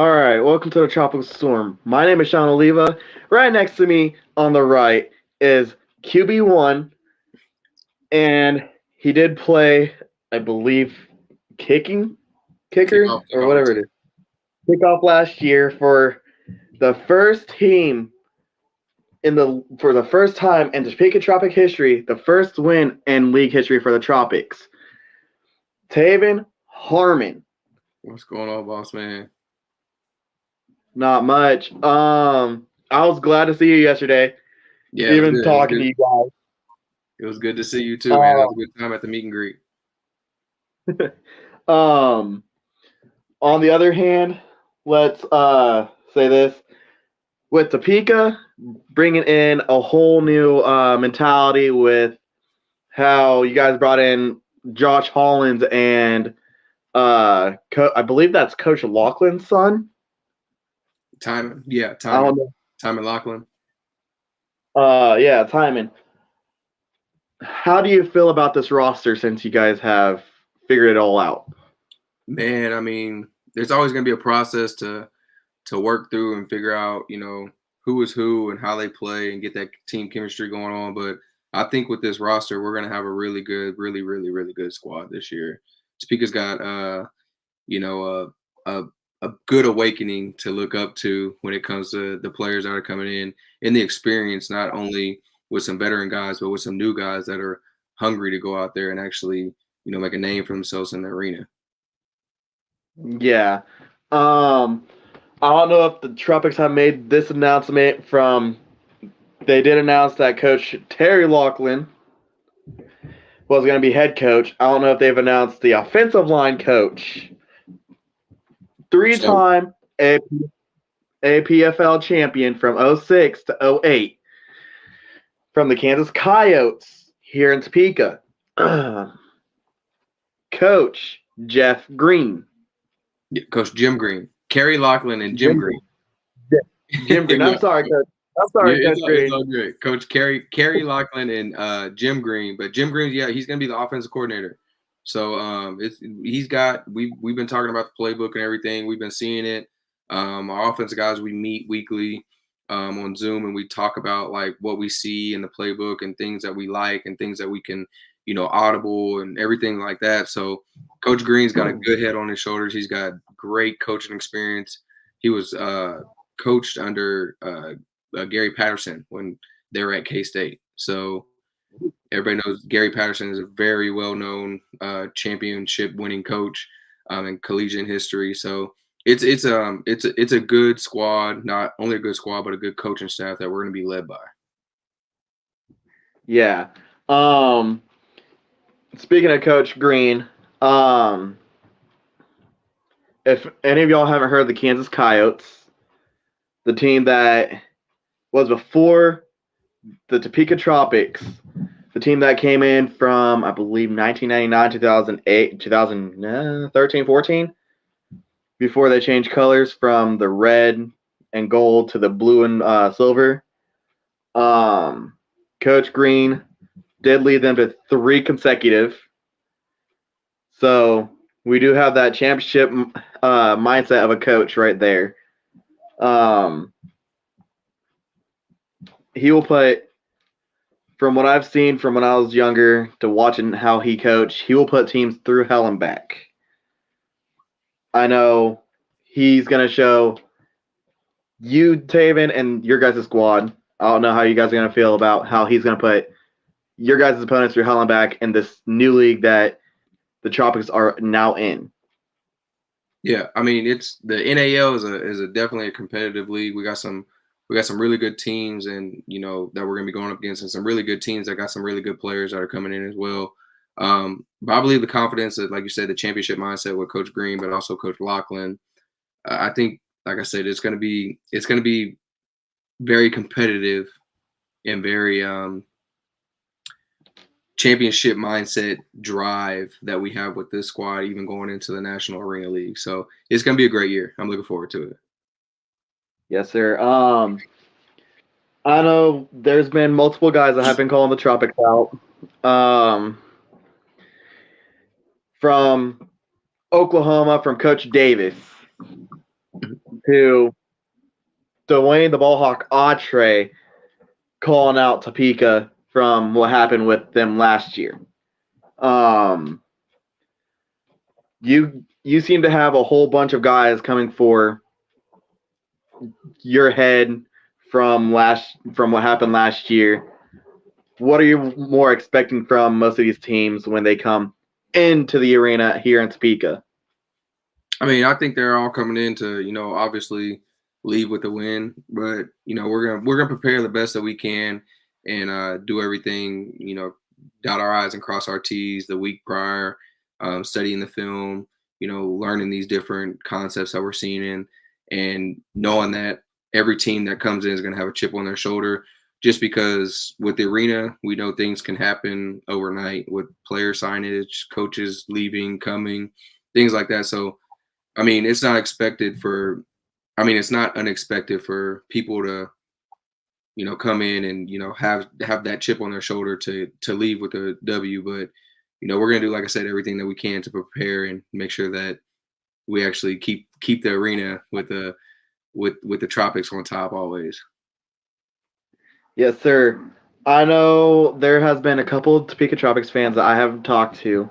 All right, welcome to the Tropical Storm. My name is Shawn Oliva. Right next to me on the right is QB1, and he did play, I believe, kicker, or Kickoff whatever it return. is. Kickoff last year for the first team for the first time in Topeka Tropic history, the first win in league history for the Tropics. Teyvn Harmon. What's going on, boss man? Not much. I was glad to see you yesterday. Yeah, it was Even good. It was talking to good. you guys. It was good to see you too, man. It was Um, a good time at the meet and greet. um, on the other hand, let's say this with Topeka bringing in a whole new mentality with how you guys brought in Josh Hollins and I believe that's Coach Laughlin's son. Timon, yeah, I Timon, don't know. Timon Lachlan. Yeah, Timon. How do you feel about this roster since you guys have figured it all out? Man, I mean, there's always gonna be a process to work through and figure out, who is who and how they play and get that team chemistry going on. But I think with this roster, we're gonna have a really good, really, really, really good squad this year. Topeka's got you know, a a good awakening to look up to when it comes to the players that are coming in and the experience, not only with some veteran guys, but with some new guys that are hungry to go out there and actually, make a name for themselves in the arena. Yeah. Um, I don't know if the Tropics have made this announcement from. They did announce that Coach Terry Laughlin was going to be head coach. I don't know if they've announced the offensive line coach. So Three-time APFL champion from '06 to '08 from the Kansas Coyotes here in Topeka. Coach Jeff Green. yeah, Coach Jim Green, Kerry Lachlan, and Jim Jim, Green. Jim Green. I'm Yeah, sorry, Coach. I'm yeah, sorry, it's Coach all, it's Green. all good. Coach Kerry Lachlan and Jim Green, but Jim Green, yeah, he's gonna be the offensive coordinator. So we've been talking about the playbook and everything. We've been seeing it. Our offensive guys, we meet weekly on Zoom and we talk about like what we see in the playbook and things that we like and things that we can, audible and everything like that. So Coach Green's got a good head on his shoulders. He's got great coaching experience. He was coached under Gary Patterson when they were at K-State. So everybody knows Gary Patterson is a very well-known championship-winning coach in collegiate history. So it's a good squad, not only a good squad, but a good coaching staff that we're going to be led by. Yeah. Um, Speaking of Coach Green, um, if any of y'all haven't heard of the Kansas Coyotes, the team that was before the Topeka Tropics, the team that came in from, I believe, 1999, 2008, 2013, 14, before they changed colors from the red and gold to the blue and silver. Um, Coach Green did lead them to 3 consecutive. So we do have that championship mindset of a coach right there. Um, he will put, from what I've seen from when I was younger to watching how he coached, he will put teams through hell and back. I know he's going to show you, Taven, and your guys' squad. I don't know how you guys are going to feel about how he's going to put your guys' opponents through hell and back in this new league that the Tropics are now in. Yeah, I mean it's the NAL is a definitely a competitive league. We got some really good teams, and that we're gonna be going up against, and some really good teams that got some really good players that are coming in as well. But I believe the confidence that, like you said, the championship mindset with Coach Green, but also Coach Lachlan. I think, like I said, it's gonna be very competitive and very championship mindset drive that we have with this squad, even going into the National Arena League. So it's going to be a great year. I'm looking forward to it. Yes, sir. I know there's been multiple guys that have been calling the Tropics out. From Oklahoma, from Coach Davis. to Dwayne the Ballhawk Autry calling out Topeka from what happened with them last year. You seem to have a whole bunch of guys coming for your head from what happened last year. What are you more expecting from most of these teams when they come into the arena here in Topeka? I mean, I think they're all coming in to, obviously leave with a win, but we're gonna prepare the best that we can and do everything, dot our I's and cross our T's the week prior, studying the film, learning these different concepts that we're seeing in, and knowing that every team that comes in is gonna have a chip on their shoulder. Just because with the arena, we know things can happen overnight with player signage, coaches leaving, coming, things like that. So I mean, it's not unexpected for people to, come in and, have that chip on their shoulder to leave with a W. But, we're gonna do, like I said, everything that we can to prepare and make sure that we actually keep the arena with the Tropics on top always. Yes, sir. I know there has been a couple of Topeka Tropics fans that I have talked to.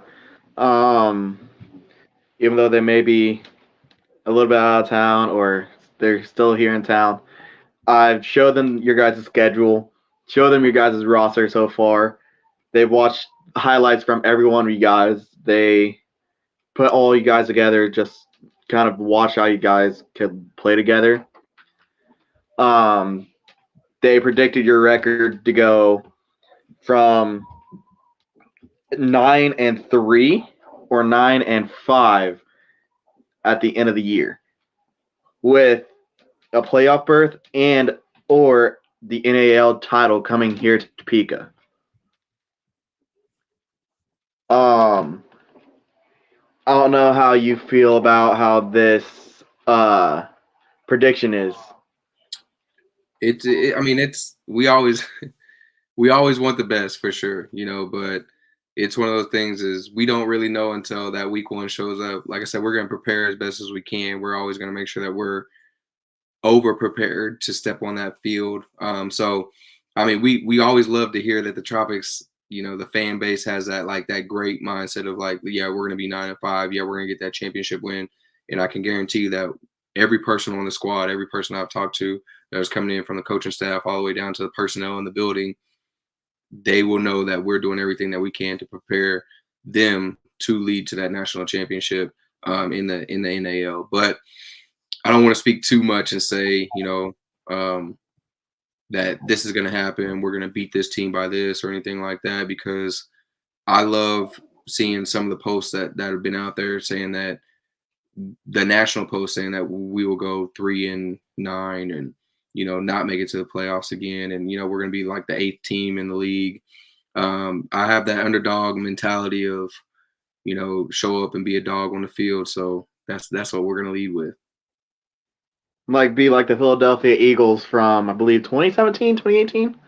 Even though they may be a little bit out of town or they're still here in town, I've showed them your guys' schedule, showed them your guys' roster so far. They've watched highlights from every one of you guys. They put all you guys together, just kind of watch how you guys could play together. They predicted your record to go from 9-3 or 9-5 at the end of the year, with a playoff berth and or the NAL title coming here to Topeka. I don't know how you feel about how this prediction is. We always we always want the best for sure, but it's one of those things is we don't really know until that week one shows up. Like I said, we're going to prepare as best as we can. We're always going to make sure that we're over prepared to step on that field. So, I mean, we always love to hear that the Tropics, the fan base has that great mindset of like, yeah, we're going to be 9-5. Yeah, we're going to get that championship win. And I can guarantee you that every person on the squad, every person I've talked to that was coming in from the coaching staff all the way down to the personnel in the building, they will know that we're doing everything that we can to prepare them to lead to that national championship in the NAL. But I don't want to speak too much and say, that this is going to happen. We're going to beat this team by this or anything like that, because I love seeing some of the posts that have been out there saying that the national post saying that we will go 3-9 and, not make it to the playoffs again. And, we're going to be like the 8th team in the league. I have that underdog mentality of, show up and be a dog on the field. So that's what we're going to lead with. Be like the Philadelphia Eagles from, I believe, 2017, 2018?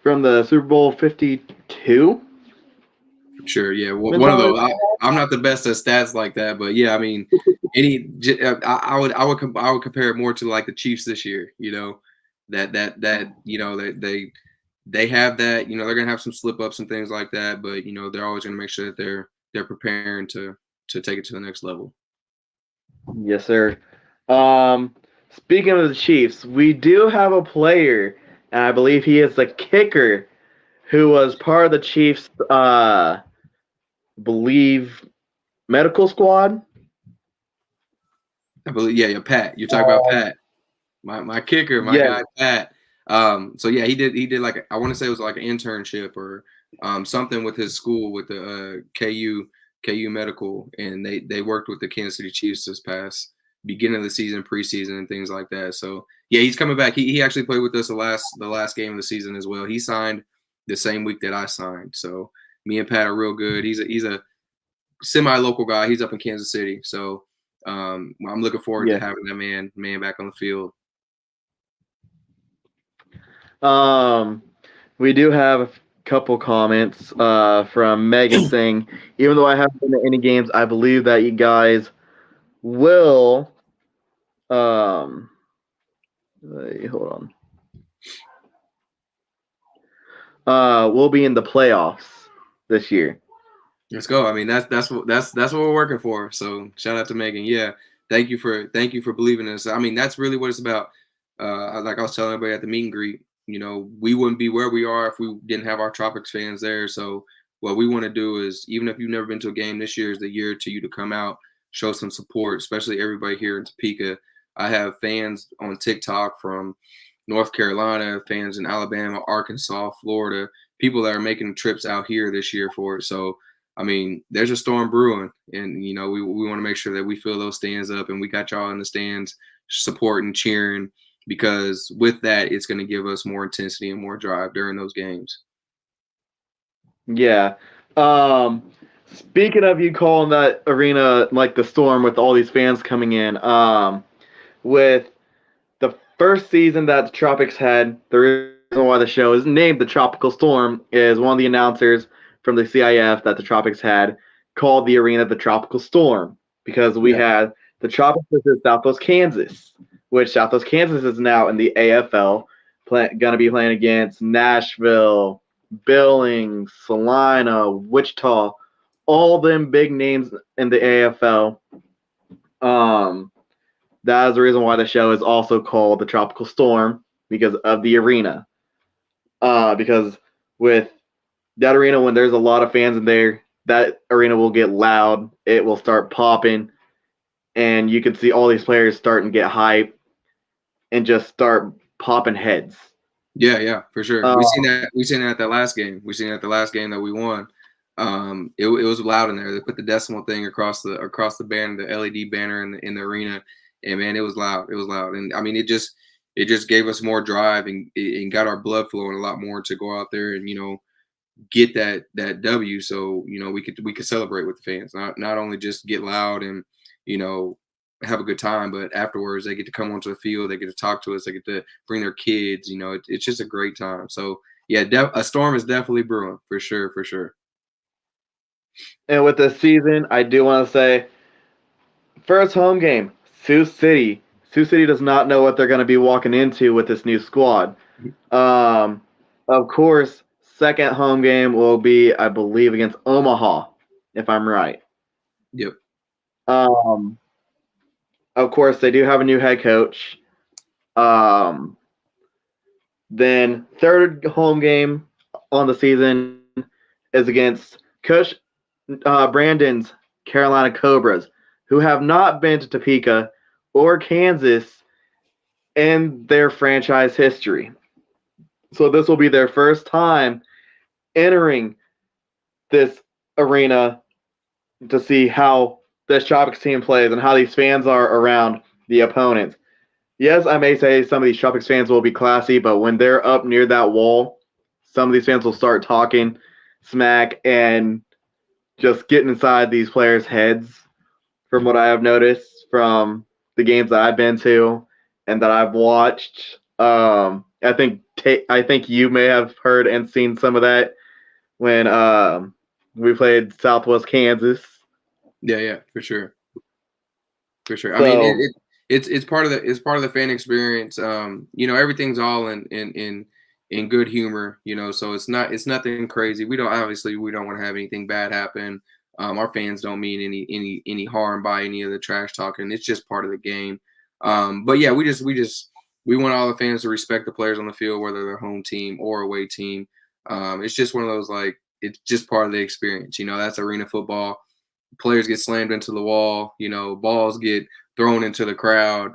From the Super Bowl 52? Sure, yeah. One of those. I'm not the best at stats like that, but yeah, I mean, I would compare it more to like the Chiefs this year. That they have that. They're gonna have some slip ups and things like that, but they're always gonna make sure that they're preparing to take it to the next level. Yes, sir. Speaking of the Chiefs, we do have a player, and I believe he is the kicker, who was part of the Chiefs, believe, medical squad. I believe, yeah, Pat. You're talking about Pat, my kicker, my guy Pat. So yeah, he did like, I want to say it was like an internship or something with his school with the KU Medical, and they worked with the Kansas City Chiefs this past beginning of the season, preseason, and things like that. So yeah, he's coming back. He actually played with us the last game of the season as well. He signed the same week that I signed. So me and Pat are real good. He's a semi-local guy. He's up in Kansas City. So I'm looking forward to having that man back on the field. We do have a couple comments from Megan saying, even though I haven't been to any games, I believe that you guys will hold on. We'll be in the playoffs this year. Let's go. I mean, that's what we're working for. So shout out to Megan. Yeah, thank you for believing in us. I mean, that's really what it's about. Like I was telling everybody at the meet and greet, we wouldn't be where we are if we didn't have our Tropics fans there. So what we want to do is, even if you've never been to a game, this year is the year to you to come out, show some support, especially everybody here in Topeka. I have fans on TikTok from North Carolina, fans in Alabama, Arkansas, Florida, people that are making trips out here this year for it. So I mean, there's a storm brewing, and we want to make sure that we fill those stands up, and we got y'all in the stands supporting, cheering, because with that, it's going to give us more intensity and more drive during those games. Yeah. Speaking of you calling that arena like the storm with all these fans coming in, with the first season that the Tropics had, the reason why the show is named the Tropical Storm is one of the announcers from the CIF that the Tropics had called the arena the Tropical Storm because we had the Tropics versus Southwest Kansas, which Southwest Kansas is now in the AFL, going to be playing against Nashville, Billings, Salina, Wichita, all them big names in the AFL. That is the reason why the show is also called the Tropical Storm, because of the arena. Because with that arena, when there's a lot of fans in there, that arena will get loud. It will start popping, and you can see all these players starting to get hype and just start popping heads. Yeah, for sure. We seen that at that last game. We seen it at the last game that we won. It was loud in there. They put the decimal thing across the banner, the LED banner in the arena, and man, it was loud. It was loud, and I mean, it just gave us more drive and got our blood flowing a lot more to go out there and get that W, so we could celebrate with the fans, not only just get loud and have a good time, but afterwards they get to come onto the field, they get to talk to us, they get to bring their kids. It's just a great time. So yeah, a storm is definitely brewing for sure. And with this season, I do want to say, first home game, Sioux City. Sioux City does not know what they're going to be walking into with this new squad. Of course, second home game will be, I believe, against Omaha, if I'm right. Yep. Of course, they do have a new head coach. Then third home game on the season is against Coach Brandon's Carolina Cobras, who have not been to Topeka or Kansas in their franchise history. So this will be their first time entering this arena to see how this Tropics team plays and how these fans are around the opponents. Yes, I may say some of these Tropics fans will be classy, but when they're up near that wall, some of these fans will start talking smack and just getting inside these players' heads, from what I have noticed from the games that I've been to and that I've watched. I think you may have heard and seen some of that when we played Southwest Kansas. Yeah, for sure. So, I mean, it's part of the fan experience. Everything's all in good humor. So it's nothing crazy. We don't want to have anything bad happen. Our fans don't mean any harm by any of the trash talking. It's just part of the game. But yeah, we want all the fans to respect the players on the field, whether they're home team or away team. It's just one of those, like, it's just part of the experience. That's arena football. Players get slammed into the wall. Balls get thrown into the crowd.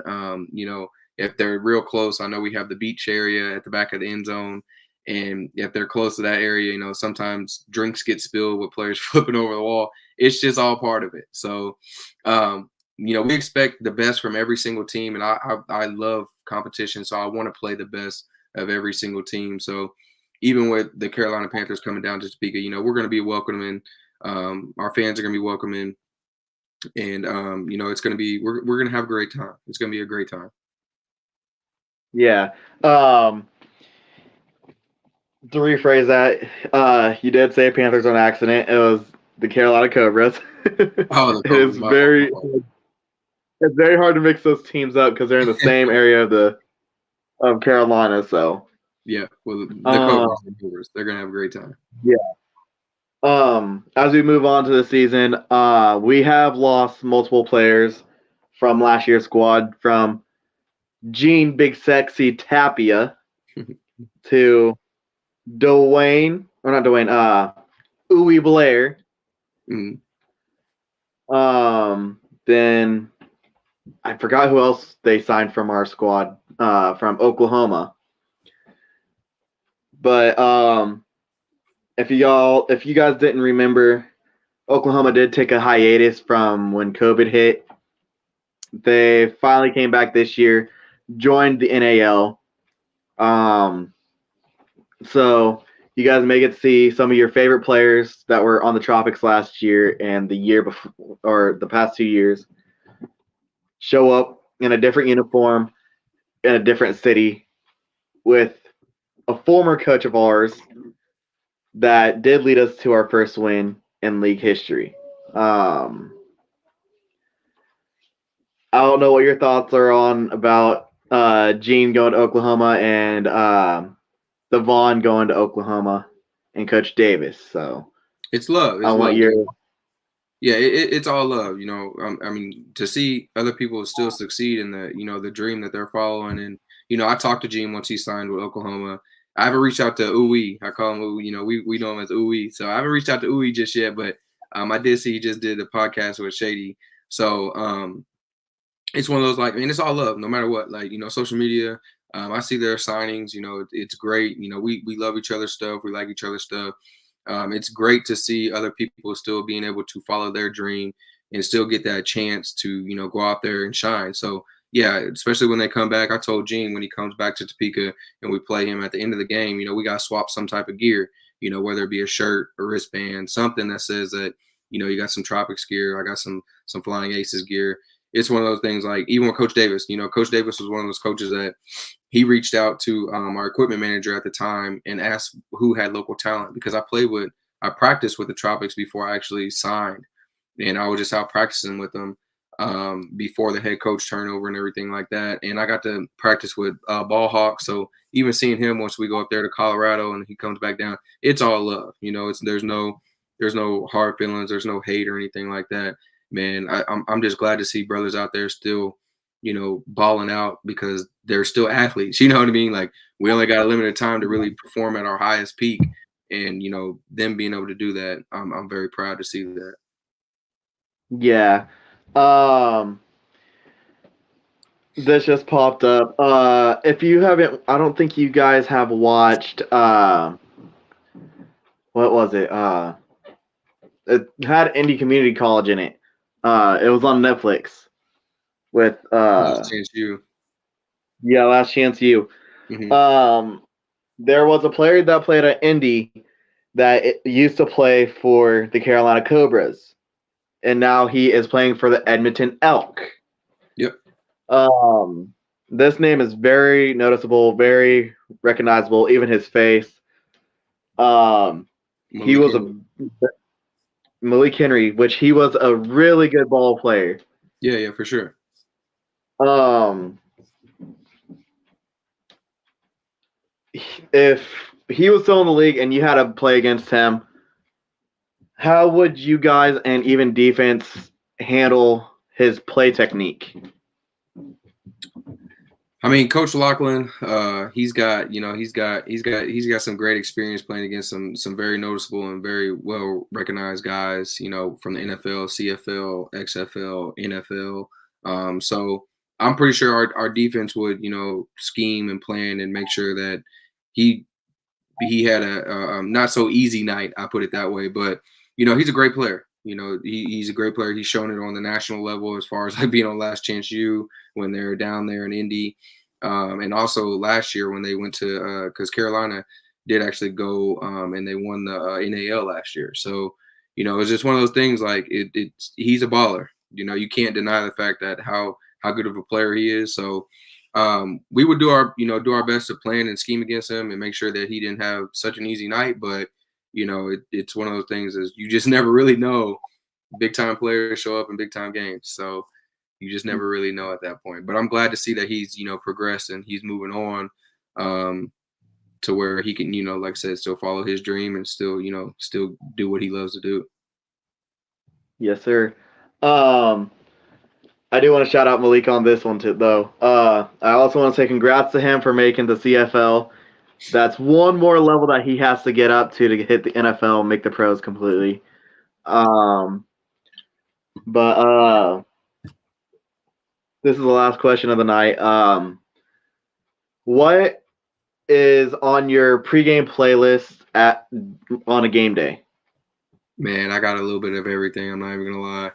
If they're real close, I know we have the beach area at the back of the end zone. And if they're close to that area, sometimes drinks get spilled with players flipping over the wall. It's just all part of it. So, we expect the best from every single team. And I love competition. So I want to play the best of every single team. So even with the Carolina Panthers coming down to Topeka, we're going to be welcoming. Our fans are going to be welcoming. And, it's going to be, we're going to have a great time. It's going to be a great time. Yeah. To rephrase that, you did say Panthers on accident. It was the Carolina Cobras. Oh, it is very. It's very hard to mix those teams up because they're in the same area of Carolina. So Yeah, well, the um, Cobras, they're gonna have a great time. yeah. As we move on to the season, we have lost multiple players from last year's squad, from Gene Big Sexy Tapia to Dwayne, or not Dwayne, Uwe Blair. Mm. Then I forgot who else they signed from our squad, from Oklahoma. But if you guys didn't remember, Oklahoma did take a hiatus from when COVID hit. They finally came back this year, joined the NAL. So you guys may get to see some of your favorite players that were on the Tropics last year and the year before, or the past 2 years, show up in a different uniform in a different city with a former coach of ours that did lead us to our first win in league history. I don't know what your thoughts are on about Gene going to Oklahoma and the Vaughn going to Oklahoma and Coach Davis. So It's love. I It's want love. your Yeah, it's all love. I mean, to see other people still succeed in the dream that they're following, and I talked to Gene once he signed with Oklahoma. I haven't reached out to Uwe. I call him Uwe. We know him as Uwe. So I haven't reached out to Uwe just yet, but I did see he just did the podcast with Shady. So it's one of those, like, I mean, it's all love, no matter what. Like, social media. I see their signings. It's great. We love each other's stuff. We like each other's stuff. It's great to see other people still being able to follow their dream and still get that chance to go out there and shine. So yeah, especially when they come back. I told Gene when he comes back to Topeka and we play him at the end of the game, we got to swap some type of gear. Whether it be a shirt, a wristband, something that says that you got some Tropics gear. I got some Flying Aces gear. It's one of those things, like, even with Coach Davis. Coach Davis was one of those coaches that he reached out to our equipment manager at the time and asked who had local talent, because I practiced with the Tropics before I actually signed, and I was just out practicing with them before the head coach turnover and everything like that. And I got to practice with Ball Hawk, so even seeing him once we go up there to Colorado and he comes back down, it's all love. There's no hard feelings, there's no hate or anything like that. Man, I'm just glad to see brothers out there still balling out, because they're still athletes. You know what I mean? Like, we only got a limited time to really perform at our highest peak, and them being able to do that, I'm very proud to see that. yeah. This just popped up. If you haven't, I don't think you guys have watched. What was it? It had Indy Community College in it. It was on Netflix with Last chance you. yeah, Last Chance U. Mm-hmm. There was a player that played at Indy that used to play for the Carolina Cobras, and now he is playing for the Edmonton Elk. Yep. This name is very noticeable, very recognizable, even his face. He was a Malik Henry, which he was a really good ball player. Yeah, for sure. If he was still in the league and you had to play against him, how would you guys and even defense handle his play technique? I mean, Coach Lachlan, he's got some great experience playing against some very noticeable and very well recognized guys, from the NFL, CFL, XFL, NFL. So I'm pretty sure our defense would, scheme and plan and make sure that he had a not so easy night. I put it that way, but he's a great player. He's a great player. He's shown it on the national level, as far as like being on Last Chance U when they're down there in Indy. And also last year when they went to, because Carolina did actually go and they won the NAL last year. So, it's just one of those things, like, he's a baller. You can't deny the fact that how good of a player he is. So we would do our best to plan and scheme against him and make sure that he didn't have such an easy night. But, it's one of those things, is you just never really know. Big time players show up in big time games. So You just never really know at that point. But I'm glad to see that he's, progressed and he's moving on, to where he can, like I said, still follow his dream and still, still do what he loves to do. Yes, sir. I do want to shout out Malik on this one too, though. I also want to say congrats to him for making the CFL. That's one more level that he has to get up to hit the NFL and make the pros completely. But this is the last question of the night. What is on your pregame playlist on a game day? Man, I got a little bit of everything. I'm not even gonna lie.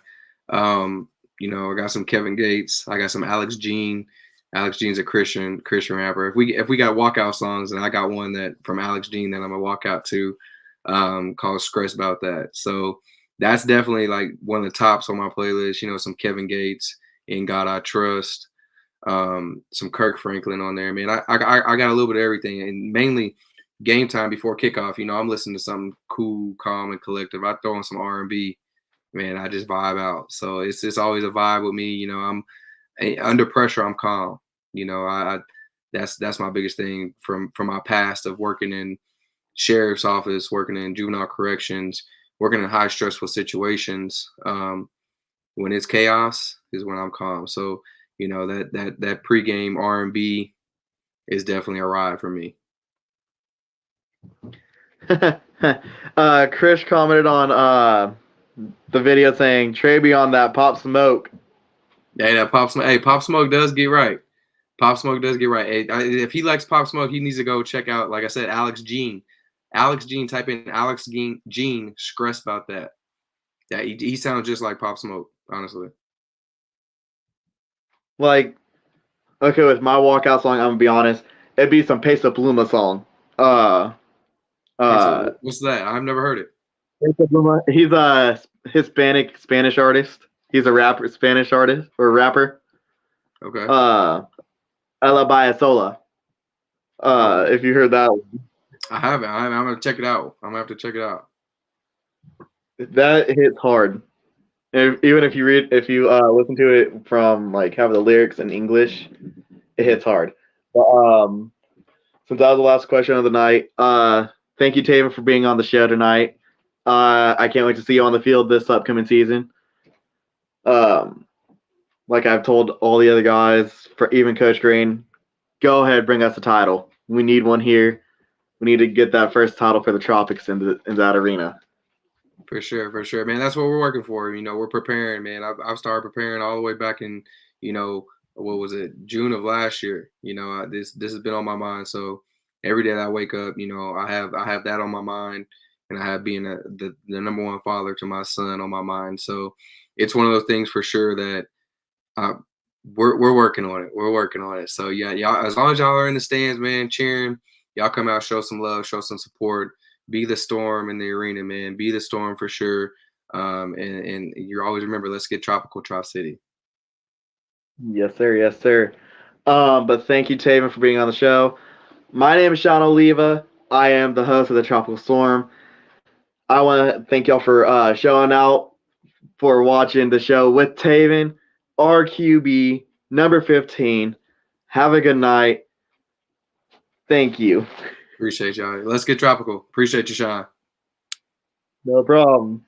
I got some Kevin Gates. I got some Alex Jean. Alex Jean's a Christian rapper. If we got walkout songs, and I got one that from Alex Jean that I'm gonna walk out to, called "Stress About That." So that's definitely like one of the tops on my playlist. Some Kevin Gates, "In God I Trust," some Kirk Franklin on there. Man, I got a little bit of everything, and mainly game time before kickoff. I'm listening to something cool, calm, and collective. I throw in some R&B. Man, I just vibe out. So it's always a vibe with me. I'm under pressure. I'm calm. I that's my biggest thing from my past of working in sheriff's office, working in juvenile corrections, working in high stressful situations. When it's chaos is when I'm calm. So that pregame R&B is definitely a ride for me. Chris commented on the video saying Trey beyond that Pop Smoke. Hey, that Pop Smoke. Hey, Pop Smoke does get right. Pop Smoke does get right. Hey, if he likes Pop Smoke, he needs to go check out, like I said, Alex Jean. Alex Jean. Type in Alex Jean. Stress About That. Yeah, he sounds just like Pop Smoke, honestly. Like, okay, with my walkout song, I'm gonna be honest, it'd be some Peso Pluma song. What's that? I've never heard it. Peso Pluma, he's a Hispanic Spanish artist. He's a rapper, Spanish artist or rapper. Okay. Ella Baya Sola. If you heard that one. I haven't. I'm gonna check it out. I'm gonna have to check it out. That hits hard. Even if you listen to it from like have the lyrics in English, it hits hard. But since that was the last question of the night, thank you, teyvn, for being on the show tonight. I can't wait to see you on the field this upcoming season. Like I've told all the other guys, for even Coach Green, go ahead, bring us a title. We need one here. We need to get that first title for the Tropics in that arena. For sure, man. That's what we're working for. We're preparing, man. I've started preparing all the way back in, what was it, June of last year. This has been on my mind. So every day that I wake up, I have that on my mind, and I have being the number one father to my son on my mind. So it's one of those things for sure that we're working on it. We're working on it. So yeah, y'all, as long as y'all are in the stands, man, cheering, y'all come out, show some love, show some support. Be the storm in the arena, man. Be the storm for sure. And you always remember, let's get tropical, Tri-City. Yes, sir. Yes, sir. But thank you, teyvn, for being on the show. My name is Shawn Oliva. I am the host of the Tropical Storm. I want to thank y'all for showing out, for watching the show with teyvn, RQB number 15. Have a good night. Thank you. Appreciate y'all. Let's get tropical. Appreciate you, Shawn. No problem.